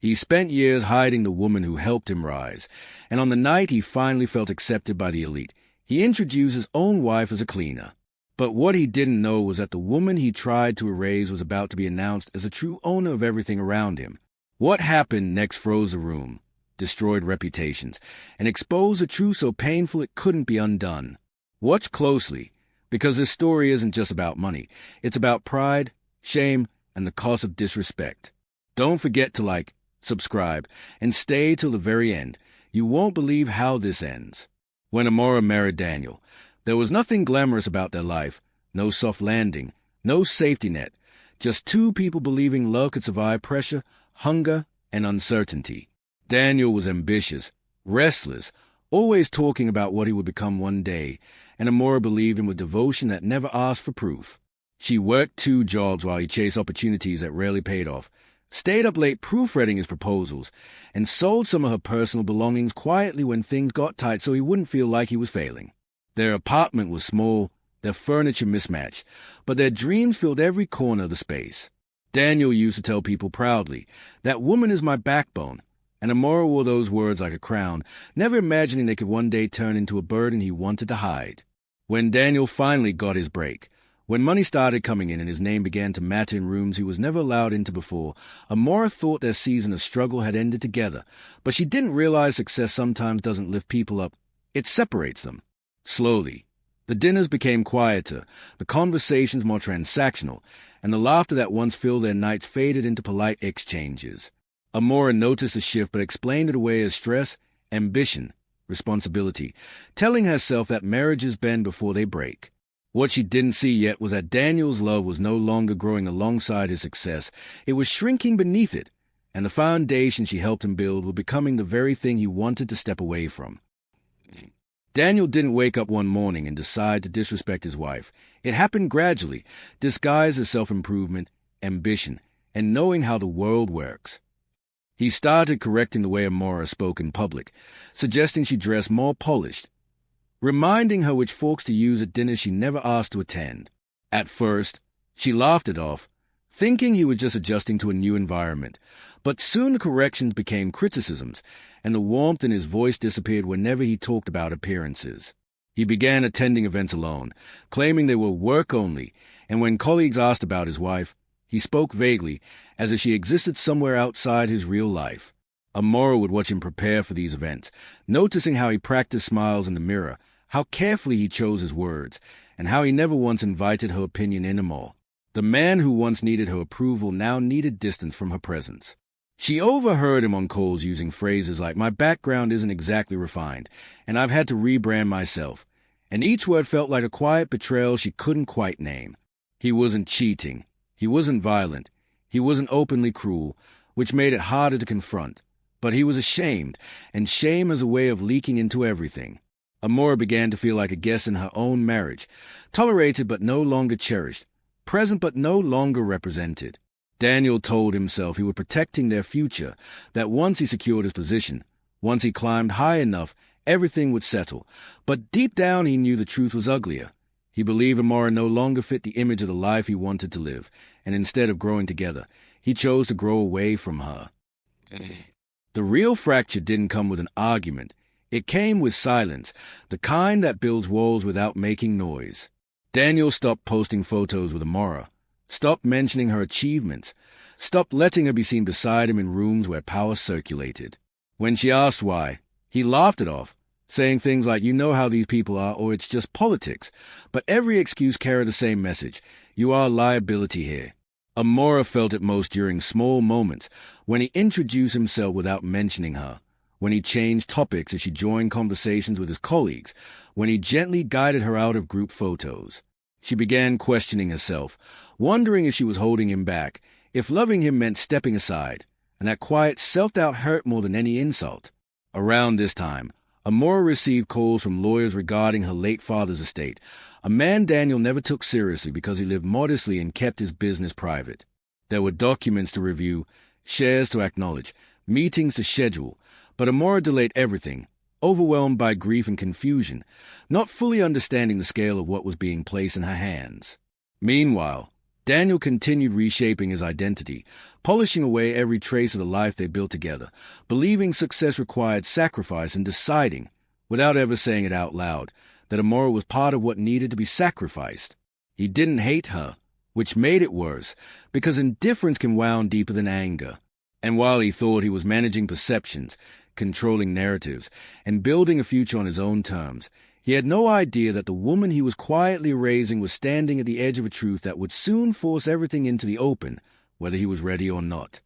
He spent years hiding the woman who helped him rise, and on the night he finally felt accepted by the elite, he introduced his own wife as a cleaner. But what he didn't know was that the woman he tried to erase was about to be announced as the true owner of everything around him. What happened next froze the room, destroyed reputations, and exposed a truth so painful it couldn't be undone. Watch closely, because this story isn't just about money. It's about pride, shame, and the cost of disrespect. Don't forget to like, subscribe, and stay till the very end. You won't believe how this ends. When Amora married Daniel, there was nothing glamorous about their life, no soft landing, no safety net, just two people believing love could survive pressure, hunger, and uncertainty. Daniel was ambitious, restless, always talking about what he would become one day, and Amora believed him with devotion that never asked for proof. She worked 2 jobs while he chased opportunities that rarely paid off, stayed up late proofreading his proposals, and sold some of her personal belongings quietly when things got tight so he wouldn't feel like he was failing. Their apartment was small, their furniture mismatched, but their dreams filled every corner of the space. Daniel used to tell people proudly, "That woman is my backbone," and Amora wore those words like a crown, never imagining they could one day turn into a burden he wanted to hide. When Daniel finally got his break, when money started coming in and his name began to matter in rooms he was never allowed into before, Amora thought their season of struggle had ended together, but she didn't realize success sometimes doesn't lift people up, it separates them. Slowly, the dinners became quieter, the conversations more transactional, and the laughter that once filled their nights faded into polite exchanges. Amora noticed the shift but explained it away as stress, ambition, responsibility, telling herself that marriages bend before they break. What she didn't see yet was that Daniel's love was no longer growing alongside his success. It was shrinking beneath it, and the foundation she helped him build was becoming the very thing he wanted to step away from. Daniel didn't wake up one morning and decide to disrespect his wife. It happened gradually, disguised as self-improvement, ambition, and knowing how the world works. He started correcting the way Amora spoke in public, suggesting she dress more polished, reminding her which forks to use at dinners she never asked to attend. At first, she laughed it off, thinking he was just adjusting to a new environment. But soon the corrections became criticisms, and the warmth in his voice disappeared whenever he talked about appearances. He began attending events alone, claiming they were work only, and when colleagues asked about his wife, he spoke vaguely, as if she existed somewhere outside his real life. Amora would watch him prepare for these events, noticing how he practiced smiles in the mirror, how carefully he chose his words, and how he never once invited her opinion in them all. The man who once needed her approval now needed distance from her presence. She overheard him on calls using phrases like, "My background isn't exactly refined, and I've had to rebrand myself," and each word felt like a quiet betrayal she couldn't quite name. He wasn't cheating. He wasn't violent. He wasn't openly cruel, which made it harder to confront. But he was ashamed, and shame is a way of leaking into everything. Amora began to feel like a guest in her own marriage, tolerated but no longer cherished, present but no longer represented. Daniel told himself he was protecting their future, that once he secured his position, once he climbed high enough, everything would settle. But deep down he knew the truth was uglier. He believed Amora no longer fit the image of the life he wanted to live, and instead of growing together, he chose to grow away from her. The real fracture didn't come with an argument. It came with silence, the kind that builds walls without making noise. Daniel stopped posting photos with Amora, stopped mentioning her achievements, stopped letting her be seen beside him in rooms where power circulated. When she asked why, he laughed it off, saying things like, "You know how these people are," or "It's just politics." But every excuse carried the same message: you are a liability here. Amora felt it most during small moments, when he introduced himself without mentioning her, when he changed topics as she joined conversations with his colleagues, when he gently guided her out of group photos. She began questioning herself, wondering if she was holding him back, if loving him meant stepping aside, and that quiet self-doubt hurt more than any insult. Around this time, Amora received calls from lawyers regarding her late father's estate, a man Daniel never took seriously because he lived modestly and kept his business private. There were documents to review, shares to acknowledge, meetings to schedule, but Amora delayed everything, overwhelmed by grief and confusion, not fully understanding the scale of what was being placed in her hands. Meanwhile, Daniel continued reshaping his identity, polishing away every trace of the life they built together, believing success required sacrifice and deciding, without ever saying it out loud, that Amora was part of what needed to be sacrificed. He didn't hate her, which made it worse, because indifference can wound deeper than anger. And while he thought he was managing perceptions, controlling narratives, and building a future on his own terms, he had no idea that the woman he was quietly raising was standing at the edge of a truth that would soon force everything into the open, whether he was ready or not.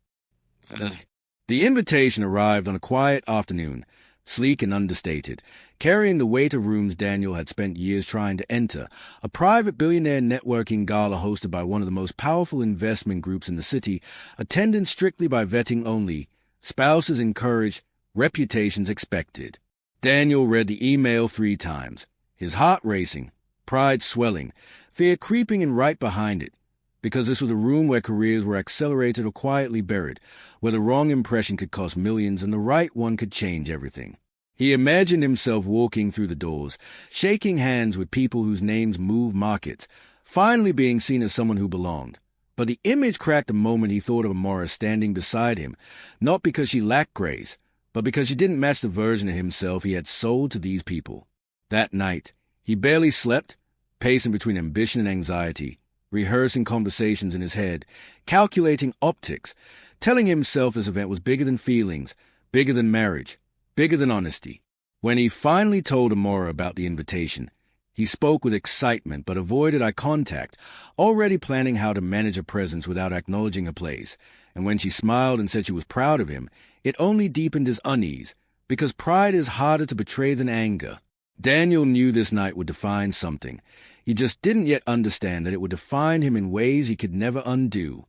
The invitation arrived on a quiet afternoon, sleek and understated, carrying the weight of rooms Daniel had spent years trying to enter, a private billionaire networking gala hosted by one of the most powerful investment groups in the city, attended strictly by vetting only, spouses encouraged, reputations expected. Daniel read the email 3 times, his heart racing, pride swelling, fear creeping in right behind it, because this was a room where careers were accelerated or quietly buried, where the wrong impression could cost millions and the right one could change everything. He imagined himself walking through the doors, shaking hands with people whose names moved markets, finally being seen as someone who belonged. But the image cracked the moment he thought of Amora standing beside him, not because she lacked grace, but because she didn't match the version of himself he had sold to these people. That night, he barely slept, pacing between ambition and anxiety, rehearsing conversations in his head, calculating optics, telling himself this event was bigger than feelings, bigger than marriage, bigger than honesty. When he finally told Amora about the invitation, he spoke with excitement but avoided eye contact, already planning how to manage her presence without acknowledging her place. And when she smiled and said she was proud of him, it only deepened his unease, because pride is harder to betray than anger. Daniel knew this night would define something. He just didn't yet understand that it would define him in ways he could never undo.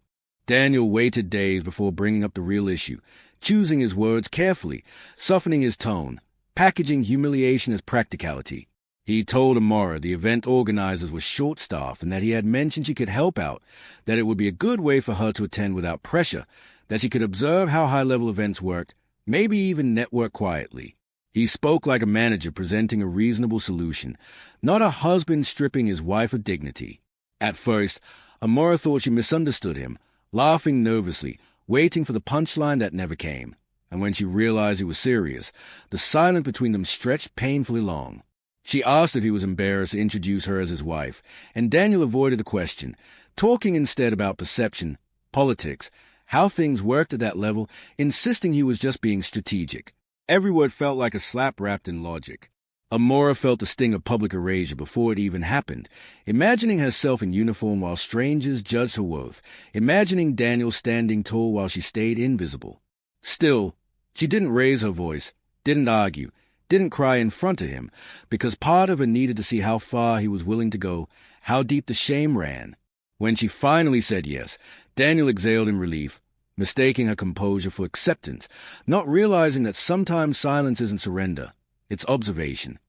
Daniel waited days before bringing up the real issue, choosing his words carefully, softening his tone, packaging humiliation as practicality. He told Amora the event organizers were short-staffed and that he had mentioned she could help out, that it would be a good way for her to attend without pressure, that she could observe how high-level events worked, maybe even network quietly. He spoke like a manager presenting a reasonable solution, not a husband stripping his wife of dignity. At first, Amora thought she misunderstood him, laughing nervously, waiting for the punchline that never came. And when she realized he was serious, the silence between them stretched painfully long. She asked if he was embarrassed to introduce her as his wife, and Daniel avoided the question, talking instead about perception, politics, how things worked at that level, insisting he was just being strategic. Every word felt like a slap wrapped in logic. Amora felt the sting of public erasure before it even happened, imagining herself in uniform while strangers judged her worth, imagining Daniel standing tall while she stayed invisible. Still, she didn't raise her voice, didn't argue, didn't cry in front of him, because part of her needed to see how far he was willing to go, how deep the shame ran. When she finally said yes, Daniel exhaled in relief, mistaking her composure for acceptance, not realizing that sometimes silence isn't surrender, it's observation.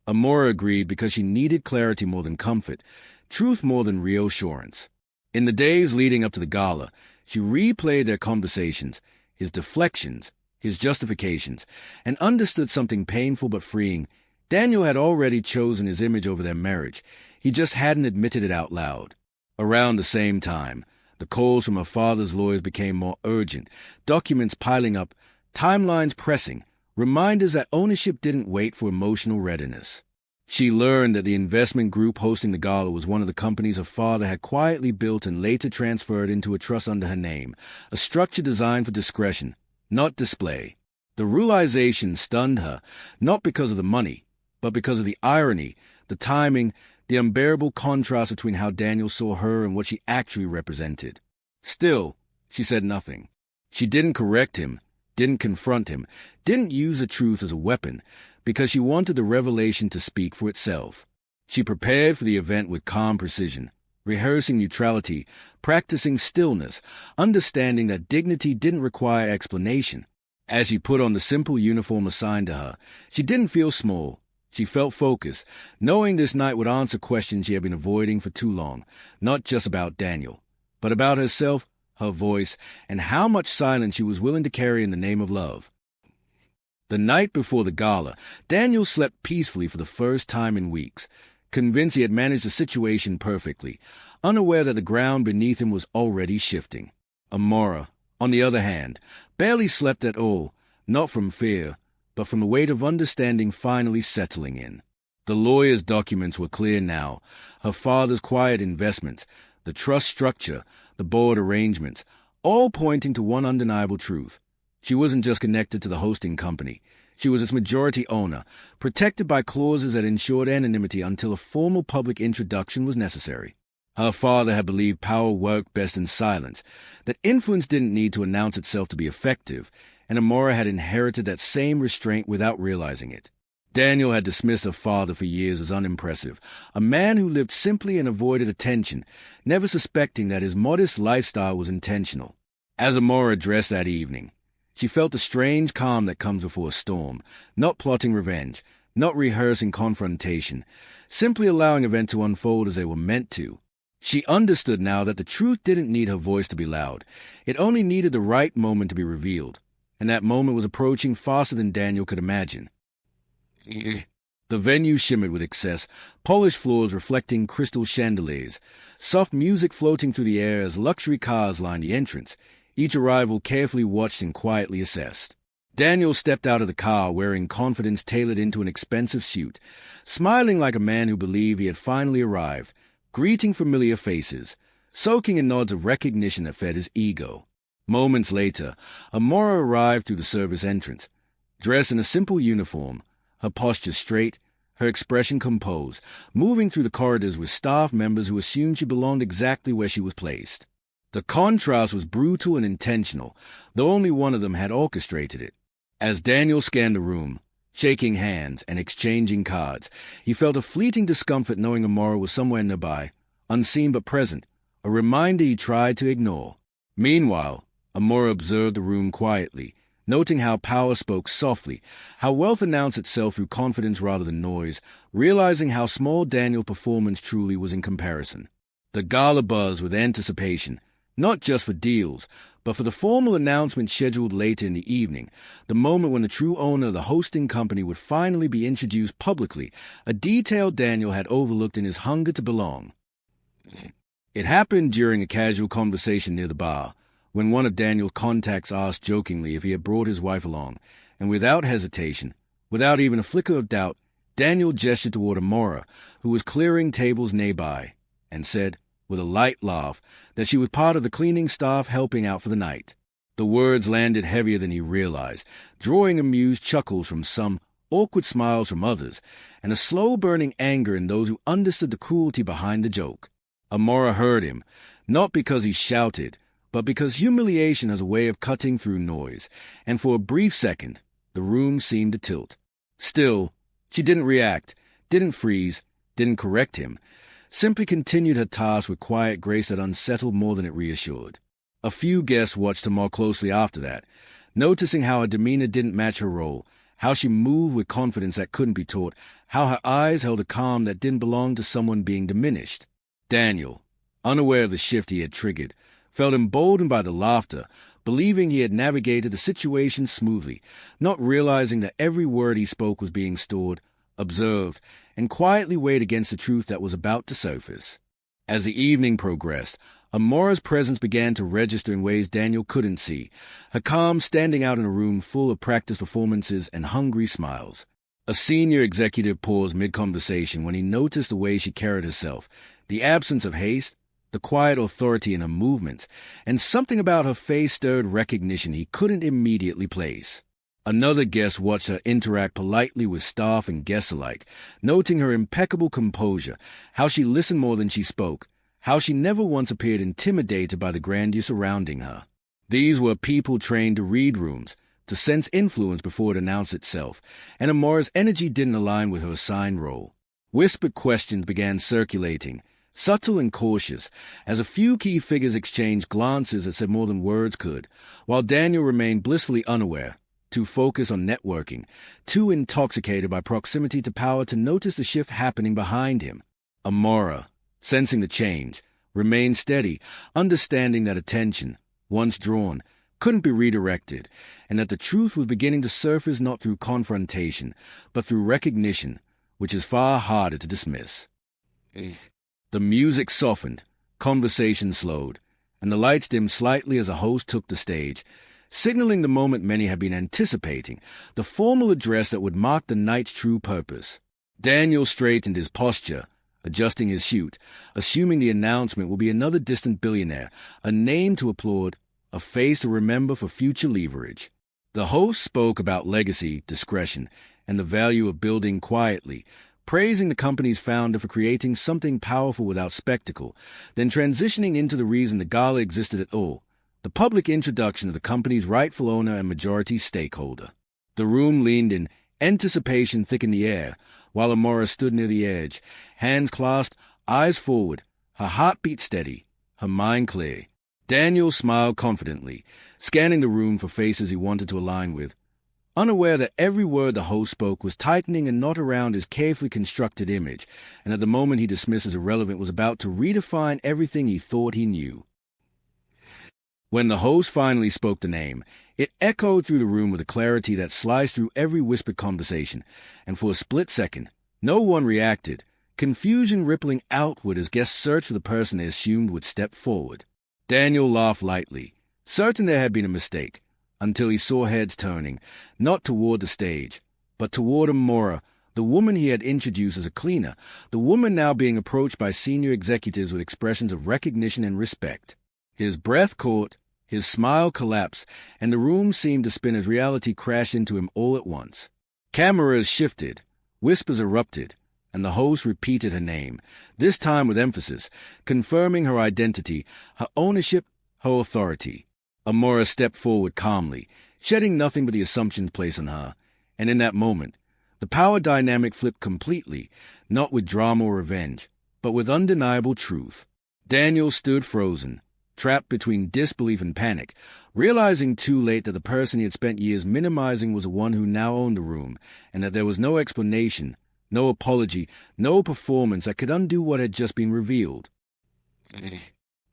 Amora agreed because she needed clarity more than comfort, truth more than reassurance. In the days leading up to the gala, she replayed their conversations, his deflections, his justifications, and understood something painful but freeing. Daniel had already chosen his image over their marriage. He just hadn't admitted it out loud. Around the same time, the calls from her father's lawyers became more urgent, documents piling up, timelines pressing, reminders that ownership didn't wait for emotional readiness. She learned that the investment group hosting the gala was one of the companies her father had quietly built and later transferred into a trust under her name, a structure designed for discretion, not display. The realization stunned her, not because of the money, but because of the irony, the timing, the unbearable contrast between how Daniel saw her and what she actually represented. Still, she said nothing. She didn't correct him, didn't confront him, didn't use the truth as a weapon, because she wanted the revelation to speak for itself. She prepared for the event with calm precision, rehearsing neutrality, practicing stillness, understanding that dignity didn't require explanation. As she put on the simple uniform assigned to her, she didn't feel small. She felt focused, knowing this night would answer questions she had been avoiding for too long, not just about Daniel, but about herself, her voice, and how much silence she was willing to carry in the name of love. The night before the gala, Daniel slept peacefully for the first time in weeks, convinced he had managed the situation perfectly, unaware that the ground beneath him was already shifting. Amora, on the other hand, barely slept at all, not from fear, but from the weight of understanding finally settling in. The lawyer's documents were clear now, her father's quiet investments, the trust structure, the board arrangements, all pointing to one undeniable truth. She wasn't just connected to the hosting company. She was its majority owner, protected by clauses that ensured anonymity until a formal public introduction was necessary. Her father had believed power worked best in silence, that influence didn't need to announce itself to be effective, and Amora had inherited that same restraint without realizing it. Daniel had dismissed her father for years as unimpressive, a man who lived simply and avoided attention, never suspecting that his modest lifestyle was intentional. As Amora dressed that evening, she felt the strange calm that comes before a storm, not plotting revenge, not rehearsing confrontation, simply allowing events to unfold as they were meant to. She understood now that the truth didn't need her voice to be loud. It only needed the right moment to be revealed, and that moment was approaching faster than Daniel could imagine. The venue shimmered with excess, polished floors reflecting crystal chandeliers, soft music floating through the air as luxury cars lined the entrance, each arrival carefully watched and quietly assessed. Daniel stepped out of the car wearing confidence tailored into an expensive suit, smiling like a man who believed he had finally arrived, greeting familiar faces, soaking in nods of recognition that fed his ego. Moments later, Amora arrived through the service entrance, dressed in a simple uniform, her posture straight, her expression composed, moving through the corridors with staff members who assumed she belonged exactly where she was placed. The contrast was brutal and intentional, though only one of them had orchestrated it. As Daniel scanned the room, shaking hands and exchanging cards, he felt a fleeting discomfort knowing Amora was somewhere nearby, unseen but present, a reminder he tried to ignore. Meanwhile, Amora observed the room quietly, noting how power spoke softly, how wealth announced itself through confidence rather than noise, realizing how small Daniel's performance truly was in comparison. The gala buzzed with anticipation, not just for deals, but for the formal announcement scheduled later in the evening, the moment when the true owner of the hosting company would finally be introduced publicly, a detail Daniel had overlooked in his hunger to belong. It happened during a casual conversation near the bar, when one of Daniel's contacts asked jokingly if he had brought his wife along, and without hesitation, without even a flicker of doubt, Daniel gestured toward Amora, who was clearing tables nearby, and said, with a light laugh, that she was part of the cleaning staff helping out for the night. The words landed heavier than he realized, drawing amused chuckles from some, awkward smiles from others, and a slow-burning anger in those who understood the cruelty behind the joke. Amora heard him, not because he shouted, but because humiliation has a way of cutting through noise, and for a brief second, the room seemed to tilt. Still, she didn't react, didn't freeze, didn't correct him, simply continued her task with quiet grace that unsettled more than it reassured. A few guests watched her more closely after that, noticing how her demeanor didn't match her role, how she moved with confidence that couldn't be taught, how her eyes held a calm that didn't belong to someone being diminished. Daniel, unaware of the shift he had triggered, felt emboldened by the laughter, believing he had navigated the situation smoothly, not realizing that every word he spoke was being stored, observed, and quietly weighed against the truth that was about to surface. As the evening progressed, Amora's presence began to register in ways Daniel couldn't see, her calm standing out in a room full of practiced performances and hungry smiles. A senior executive paused mid-conversation when he noticed the way she carried herself, the absence of haste, the quiet authority in her movements, and something about her face stirred recognition he couldn't immediately place. Another guest watched her interact politely with staff and guests alike, noting her impeccable composure, how she listened more than she spoke, how she never once appeared intimidated by the grandeur surrounding her. These were people trained to read rooms, to sense influence before it announced itself, and Amora's energy didn't align with her assigned role. Whispered questions began circulating, subtle and cautious, as a few key figures exchanged glances that said more than words could, while Daniel remained blissfully unaware, too focused on networking, too intoxicated by proximity to power to notice the shift happening behind him. Amora, sensing the change, remained steady, understanding that attention, once drawn, couldn't be redirected, and that the truth was beginning to surface not through confrontation, but through recognition, which is far harder to dismiss. The music softened, conversation slowed, and the lights dimmed slightly as a host took the stage, signaling the moment many had been anticipating, the formal address that would mark the night's true purpose. Daniel straightened his posture, adjusting his suit, assuming the announcement will be another distant billionaire, a name to applaud, a face to remember for future leverage. The host spoke about legacy, discretion, and the value of building quietly, praising the company's founder for creating something powerful without spectacle, then transitioning into the reason the gala existed at all, the public introduction of the company's rightful owner and majority stakeholder. The room leaned in, anticipation thick in the air, while Amora stood near the edge, hands clasped, eyes forward, her heartbeat steady, her mind clear. Daniel smiled confidently, scanning the room for faces he wanted to align with, unaware that every word the host spoke was tightening a knot around his carefully constructed image, and at the moment he dismissed as irrelevant was about to redefine everything he thought he knew. When the host finally spoke the name, it echoed through the room with a clarity that sliced through every whispered conversation, and for a split second, no one reacted, confusion rippling outward as guests searched for the person they assumed would step forward. Daniel laughed lightly, certain there had been a mistake, until he saw heads turning, not toward the stage, but toward Amora, the woman he had introduced as a cleaner, the woman now being approached by senior executives with expressions of recognition and respect. His breath caught, his smile collapsed, and the room seemed to spin as reality crashed into him all at once. Cameras shifted, whispers erupted, and the host repeated her name, this time with emphasis, confirming her identity, her ownership, her authority. Amora stepped forward calmly, shedding nothing but the assumptions placed on her, and in that moment, the power dynamic flipped completely, not with drama or revenge, but with undeniable truth. Daniel stood frozen, trapped between disbelief and panic, realizing too late that the person he had spent years minimizing was the one who now owned the room, and that there was no explanation, no apology, no performance that could undo what had just been revealed.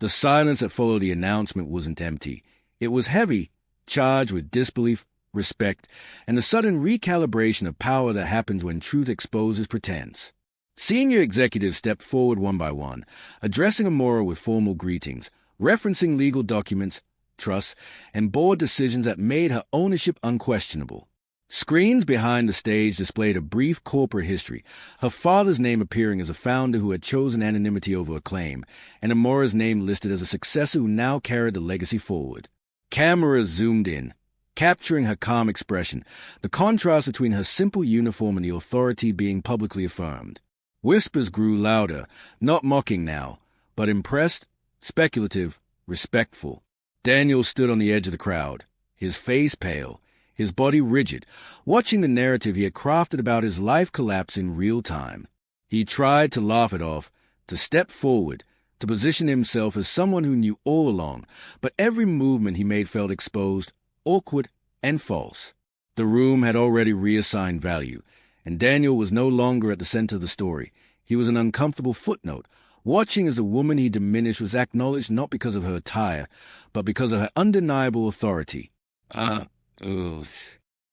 The silence that followed the announcement wasn't empty. It was heavy, charged with disbelief, respect, and the sudden recalibration of power that happens when truth exposes pretense. Senior executives stepped forward one by one, addressing Amora with formal greetings, referencing legal documents, trusts, and board decisions that made her ownership unquestionable. Screens behind the stage displayed a brief corporate history, her father's name appearing as a founder who had chosen anonymity over acclaim, and Amora's name listed as a successor who now carried the legacy forward. Cameras zoomed in, capturing her calm expression, the contrast between her simple uniform and the authority being publicly affirmed. Whispers grew louder, not mocking now, but impressed, speculative, respectful. Daniel stood on the edge of the crowd, his face pale, his body rigid, watching the narrative he had crafted about his life collapse in real time. He tried to laugh it off, to step forward, to position himself as someone who knew all along, but every movement he made felt exposed, awkward, and false. The room had already reassigned value, and Daniel was no longer at the center of the story. He was an uncomfortable footnote, watching as the woman he diminished was acknowledged not because of her attire, but because of her undeniable authority.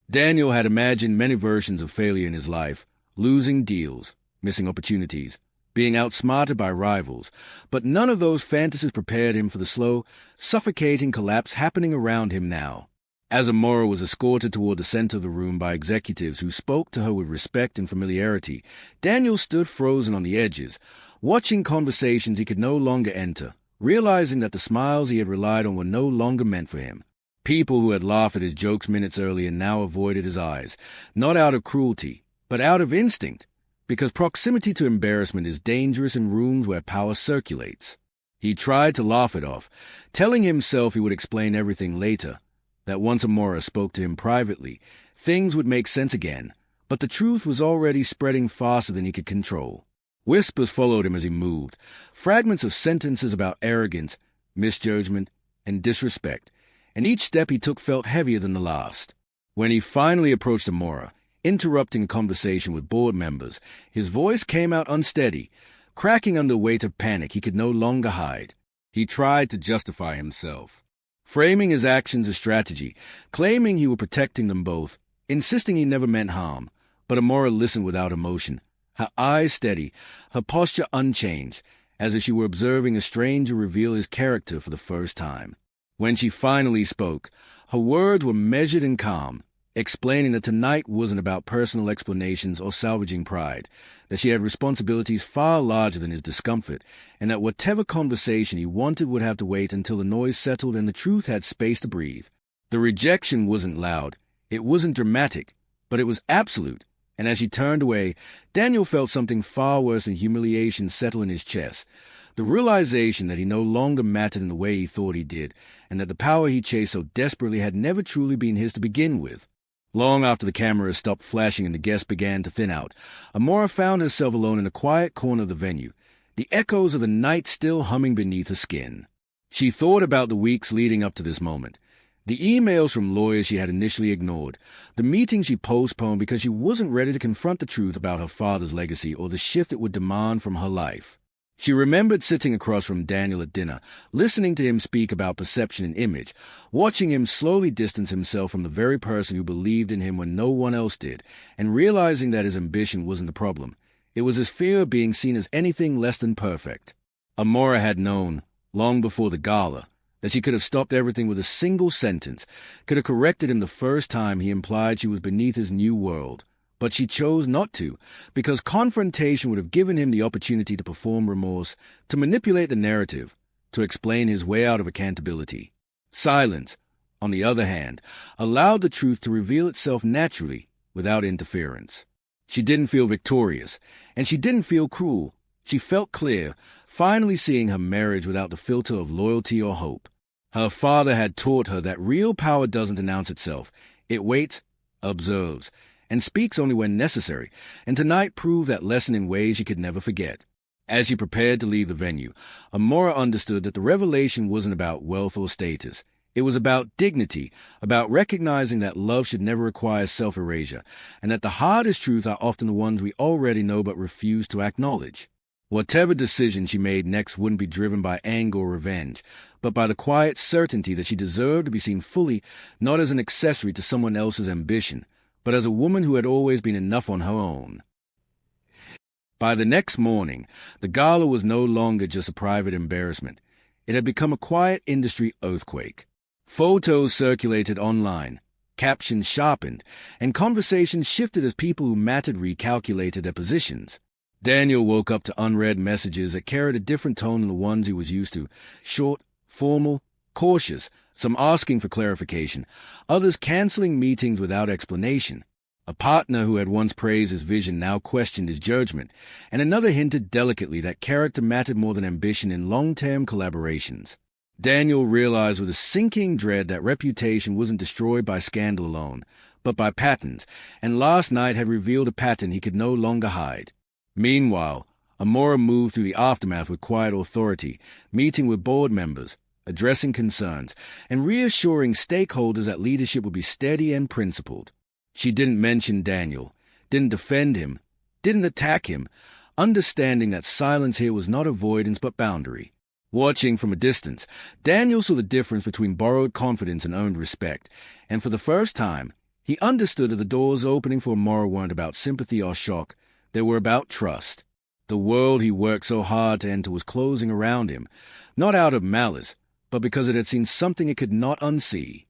Daniel had imagined many versions of failure in his life, losing deals, missing opportunities, being outsmarted by rivals, but none of those fantasies prepared him for the slow, suffocating collapse happening around him now. As Amora was escorted toward the center of the room by executives who spoke to her with respect and familiarity, Daniel stood frozen on the edges, watching conversations he could no longer enter, realizing that the smiles he had relied on were no longer meant for him. People who had laughed at his jokes minutes earlier now avoided his eyes, not out of cruelty, but out of instinct, because proximity to embarrassment is dangerous in rooms where power circulates. He tried to laugh it off, telling himself he would explain everything later, that once Amora spoke to him privately, things would make sense again, but the truth was already spreading faster than he could control. Whispers followed him as he moved, fragments of sentences about arrogance, misjudgment, and disrespect, and each step he took felt heavier than the last. When he finally approached Amora, interrupting a conversation with board members, his voice came out unsteady, cracking under the weight of panic he could no longer hide. He tried to justify himself, framing his actions as strategy, claiming he was protecting them both, insisting he never meant harm, but Amora listened without emotion, her eyes steady, her posture unchanged, as if she were observing a stranger reveal his character for the first time. When she finally spoke, her words were measured and calm, explaining that tonight wasn't about personal explanations or salvaging pride, that she had responsibilities far larger than his discomfort, and that whatever conversation he wanted would have to wait until the noise settled and the truth had space to breathe. The rejection wasn't loud, it wasn't dramatic, but it was absolute, and as she turned away, Daniel felt something far worse than humiliation settle in his chest. The realization that he no longer mattered in the way he thought he did, and that the power he chased so desperately had never truly been his to begin with. Long after the cameras stopped flashing and the guests began to thin out, Amora found herself alone in a quiet corner of the venue, the echoes of the night still humming beneath her skin. She thought about the weeks leading up to this moment, the emails from lawyers she had initially ignored, the meetings she postponed because she wasn't ready to confront the truth about her father's legacy or the shift it would demand from her life. She remembered sitting across from Daniel at dinner, listening to him speak about perception and image, watching him slowly distance himself from the very person who believed in him when no one else did, and realizing that his ambition wasn't the problem. It was his fear of being seen as anything less than perfect. Amora had known, long before the gala, that she could have stopped everything with a single sentence, could have corrected him the first time he implied she was beneath his new world. But she chose not to, because confrontation would have given him the opportunity to perform remorse, to manipulate the narrative, to explain his way out of accountability. Silence, on the other hand, allowed the truth to reveal itself naturally, without interference. She didn't feel victorious, and she didn't feel cruel. She felt clear, finally seeing her marriage without the filter of loyalty or hope. Her father had taught her that real power doesn't announce itself. It waits, observes, and speaks only when necessary, and tonight proved that lesson in ways she could never forget. As she prepared to leave the venue, Amora understood that the revelation wasn't about wealth or status. It was about dignity, about recognizing that love should never require self-erasure, and that the hardest truths are often the ones we already know but refuse to acknowledge. Whatever decision she made next wouldn't be driven by anger or revenge, but by the quiet certainty that she deserved to be seen fully, not as an accessory to someone else's ambition, but as a woman who had always been enough on her own. By the next morning, the gala was no longer just a private embarrassment. It had become a quiet industry earthquake. Photos circulated online, captions sharpened, and conversations shifted as people who mattered recalculated their positions. Daniel woke up to unread messages that carried a different tone than the ones he was used to, short, formal, cautious, some asking for clarification, others canceling meetings without explanation. A partner who had once praised his vision now questioned his judgment, and another hinted delicately that character mattered more than ambition in long-term collaborations. Daniel realized with a sinking dread that reputation wasn't destroyed by scandal alone, but by patterns, and last night had revealed a pattern he could no longer hide. Meanwhile, Amora moved through the aftermath with quiet authority, meeting with board members, addressing concerns, and reassuring stakeholders that leadership would be steady and principled. She didn't mention Daniel, didn't defend him, didn't attack him, understanding that silence here was not avoidance but boundary. Watching from a distance, Daniel saw the difference between borrowed confidence and earned respect, and for the first time, he understood that the doors opening for Amora weren't about sympathy or shock, they were about trust. The world he worked so hard to enter was closing around him, not out of malice, but because it had seen something it could not unsee.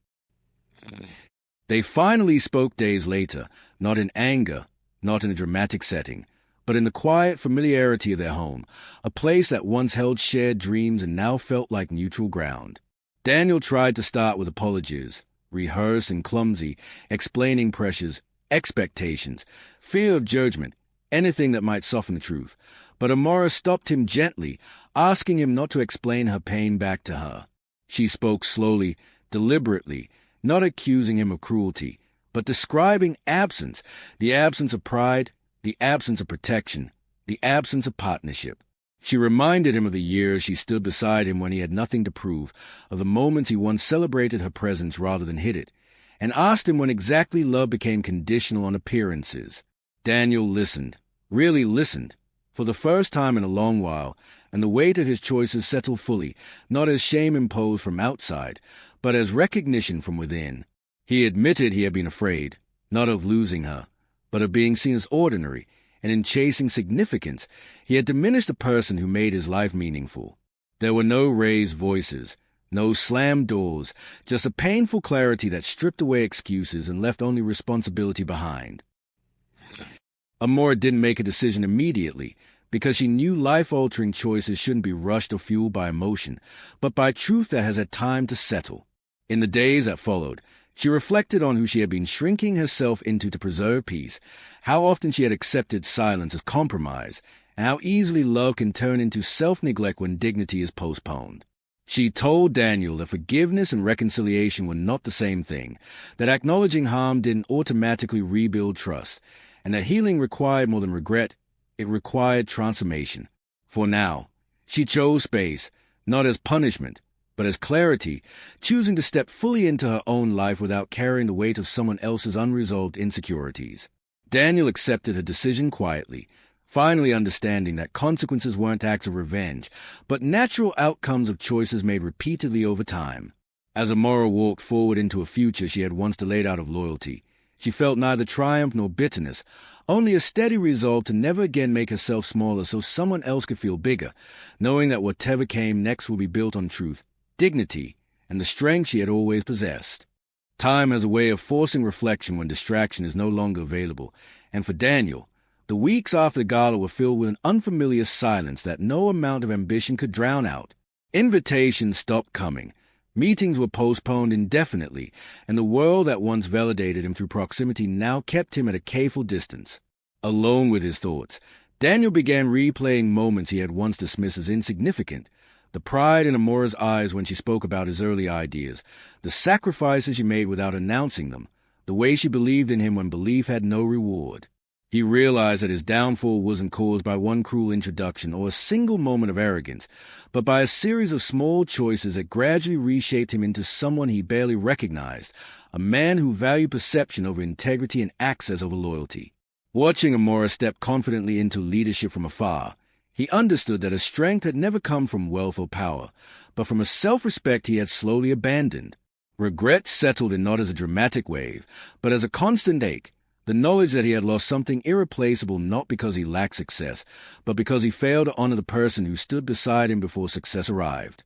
They finally spoke days later, not in anger, not in a dramatic setting, but in the quiet familiarity of their home, a place that once held shared dreams and now felt like neutral ground. Daniel tried to start with apologies, rehearsed and clumsy, explaining pressures, expectations, fear of judgment, anything that might soften the truth, but Amora stopped him gently, asking him not to explain her pain back to her. She spoke slowly, deliberately, not accusing him of cruelty, but describing absence, the absence of pride, the absence of protection, the absence of partnership. She reminded him of the years she stood beside him when he had nothing to prove, of the moments he once celebrated her presence rather than hid it, and asked him when exactly love became conditional on appearances. Daniel listened, really listened, for the first time in a long while, and the weight of his choices settled fully, not as shame imposed from outside, but as recognition from within. He admitted he had been afraid, not of losing her, but of being seen as ordinary, and in chasing significance, he had diminished the person who made his life meaningful. There were no raised voices, no slammed doors, just a painful clarity that stripped away excuses and left only responsibility behind. Amora didn't make a decision immediately, because she knew life-altering choices shouldn't be rushed or fueled by emotion, but by truth that has had time to settle. In the days that followed, she reflected on who she had been shrinking herself into to preserve peace, how often she had accepted silence as compromise, and how easily love can turn into self-neglect when dignity is postponed. She told Daniel that forgiveness and reconciliation were not the same thing, that acknowledging harm didn't automatically rebuild trust, and that healing required more than regret, it required transformation. For now, she chose space, not as punishment, but as clarity, choosing to step fully into her own life without carrying the weight of someone else's unresolved insecurities. Daniel accepted her decision quietly, finally understanding that consequences weren't acts of revenge, but natural outcomes of choices made repeatedly over time. As Amora walked forward into a future she had once delayed out of loyalty, she felt neither triumph nor bitterness, only a steady resolve to never again make herself smaller so someone else could feel bigger, knowing that whatever came next would be built on truth, dignity, and the strength she had always possessed. Time has a way of forcing reflection when distraction is no longer available, and for Daniel, the weeks after the gala were filled with an unfamiliar silence that no amount of ambition could drown out. Invitations stopped coming, meetings were postponed indefinitely, and the world that once validated him through proximity now kept him at a careful distance. Alone with his thoughts, Daniel began replaying moments he had once dismissed as insignificant, the pride in Amora's eyes when she spoke about his early ideas, the sacrifices she made without announcing them, the way she believed in him when belief had no reward. He realized that his downfall wasn't caused by one cruel introduction or a single moment of arrogance, but by a series of small choices that gradually reshaped him into someone he barely recognized, a man who valued perception over integrity and access over loyalty. Watching Amora step confidently into leadership from afar, he understood that his strength had never come from wealth or power, but from a self-respect he had slowly abandoned. Regret settled in not as a dramatic wave, but as a constant ache, the knowledge that he had lost something irreplaceable not because he lacked success, but because he failed to honor the person who stood beside him before success arrived.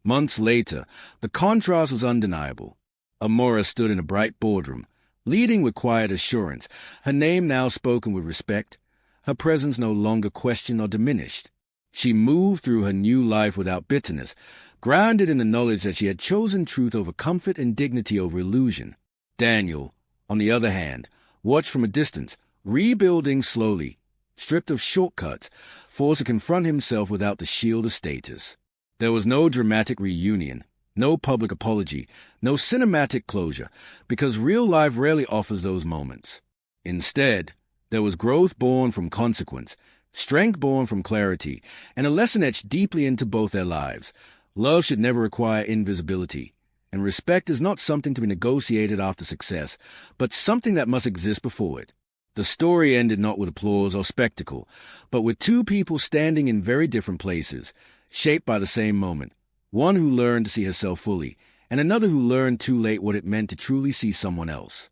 Months later, the contrast was undeniable. Amora stood in a bright boardroom, leading with quiet assurance, her name now spoken with respect, her presence no longer questioned or diminished. She moved through her new life without bitterness, grounded in the knowledge that she had chosen truth over comfort and dignity over illusion. Daniel, on the other hand, watched from a distance, rebuilding slowly, stripped of shortcuts, forced to confront himself without the shield of status. There was no dramatic reunion, no public apology, no cinematic closure, because real life rarely offers those moments. Instead, there was growth born from consequence, strength born from clarity, and a lesson etched deeply into both their lives. Love should never require invisibility, and respect is not something to be negotiated after success, but something that must exist before it. The story ended not with applause or spectacle, but with two people standing in very different places, shaped by the same moment, one who learned to see herself fully, and another who learned too late what it meant to truly see someone else.